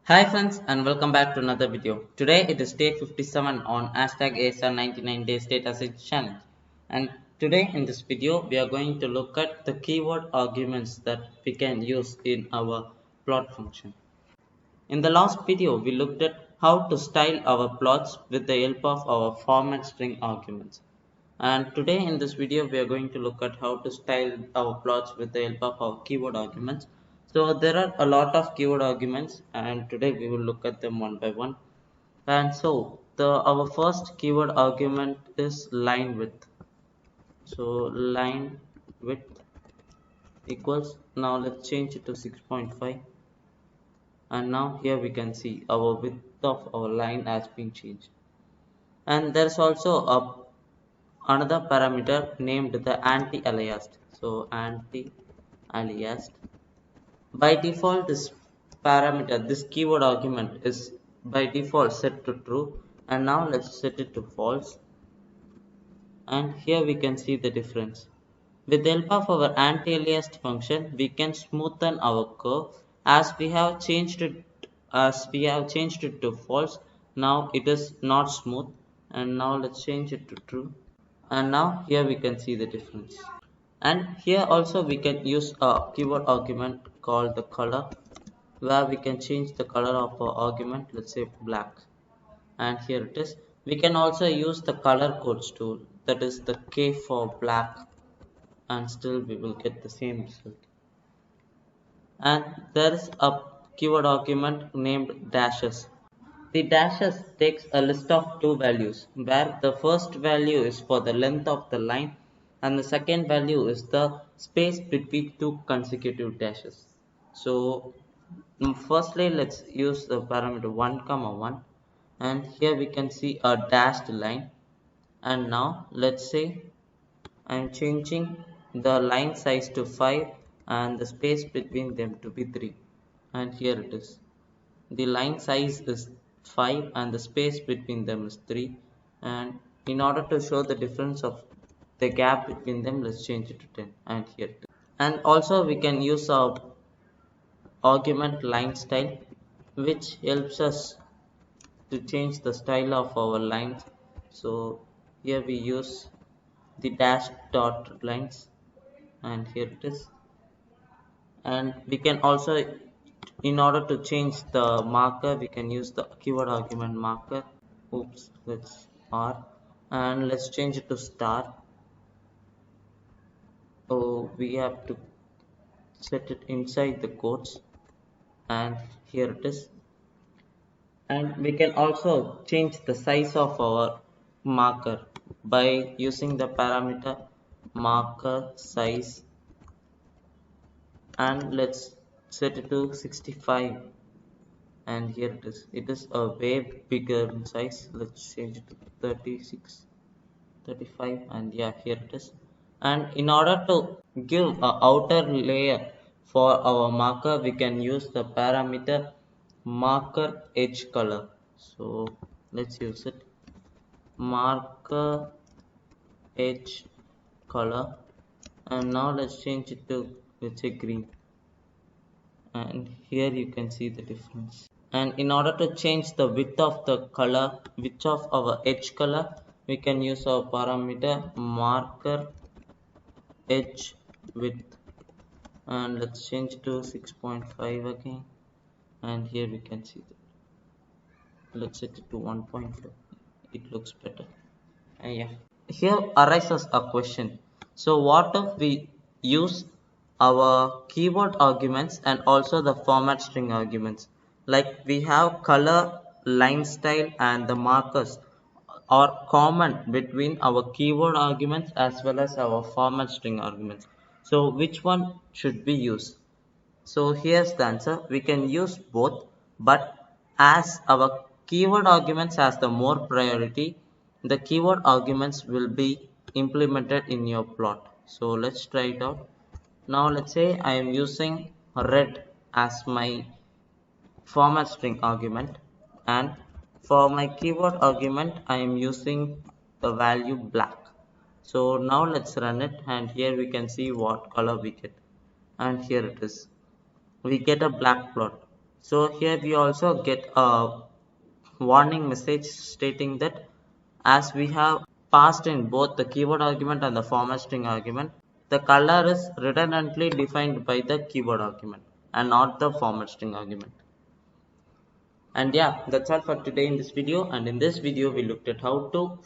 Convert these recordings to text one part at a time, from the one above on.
Hi friends and welcome back to another video. Today it is day 57 on hashtag ASR 99 days datasets challenge. And today in this video we are going to look at the keyword arguments that we can use in our plot function. In the last video we looked at how to style our plots with the help of our format string arguments. And today in this video we are going to look at how to style our plots with the help of our keyword arguments. So there are a lot of keyword arguments and today we will look at them one by one. And so our first keyword argument is line width. So line width equals, now let's change it to 6.5, and now here we can see our width of our line has been changed. And there's also another parameter named the anti-aliased. So anti-aliased, by default this keyword argument is by default set to true, and now let's set it to false, and here we can see the difference. With the help of our anti-aliased function we can smoothen our curve. As we have changed it to false, now it is not smooth, and now let's change it to true, and now here we can see the difference. And here also we can use a keyword argument called the color, where we can change the color of our argument, let's say black, and here it is. We can also use the color codes tool, that is the K for black, and still we will get the same result. And there is a keyword argument named dashes. The dashes takes a list of two values, where the first value is for the length of the line and the second value is the space between two consecutive dashes. So firstly let's use the parameter 1 comma 1, and here we can see a dashed line. And now let's say I'm changing the line size to 5 and the space between them to be 3, and here it is. The line size is 5 and the space between them is 3, and in order to show the difference of the gap between them, let's change it to 10, and here it is. And also we can use our argument line style, which helps us to change the style of our lines. So here we use the dash dot lines, and here it is. And we can also, in order to change the marker, we can use the keyword argument marker. Oops, let's r, and let's change it to star. So we have to set it inside the quotes, and here it is. And we can also change the size of our marker by using the parameter marker size, and let's set it to 65, and here it is a way bigger in size. Let's change it to 36, 35, and yeah, here it is. And in order to give a outer layer for our marker, we can use the parameter marker edge color. So let's use it, marker edge color, and now let's change it to, let's say, green, and here you can see the difference. And in order to change the width of the color, width of our edge color, we can use our parameter marker edge width, and let's change to 6.5 again, and here we can see that. Let's set it to 1.5, it looks better. And yeah, here arises a question. So what if we use our keyword arguments and also the format string arguments? Like we have color, line style, and the markers are common between our keyword arguments as well as our format string arguments. So which one should we use? So here's the answer. We can use both, but as our keyword arguments has the more priority, the keyword arguments will be implemented in your plot. So let's try it out. Now let's say I am using red as my format string argument, and for my keyword argument I am using the value black. So now let's run it, and here we can see what color we get, and here it is. We get a black plot. So here we also get a warning message stating that as we have passed in both the keyword argument and the format string argument, the color is redundantly defined by the keyword argument and not the format string argument. And yeah, that's all for today in this video. And in this video, we looked at how to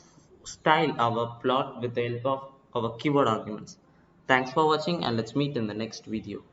style our plot with the help of our keyword arguments. Thanks for watching, and let's meet in the next video.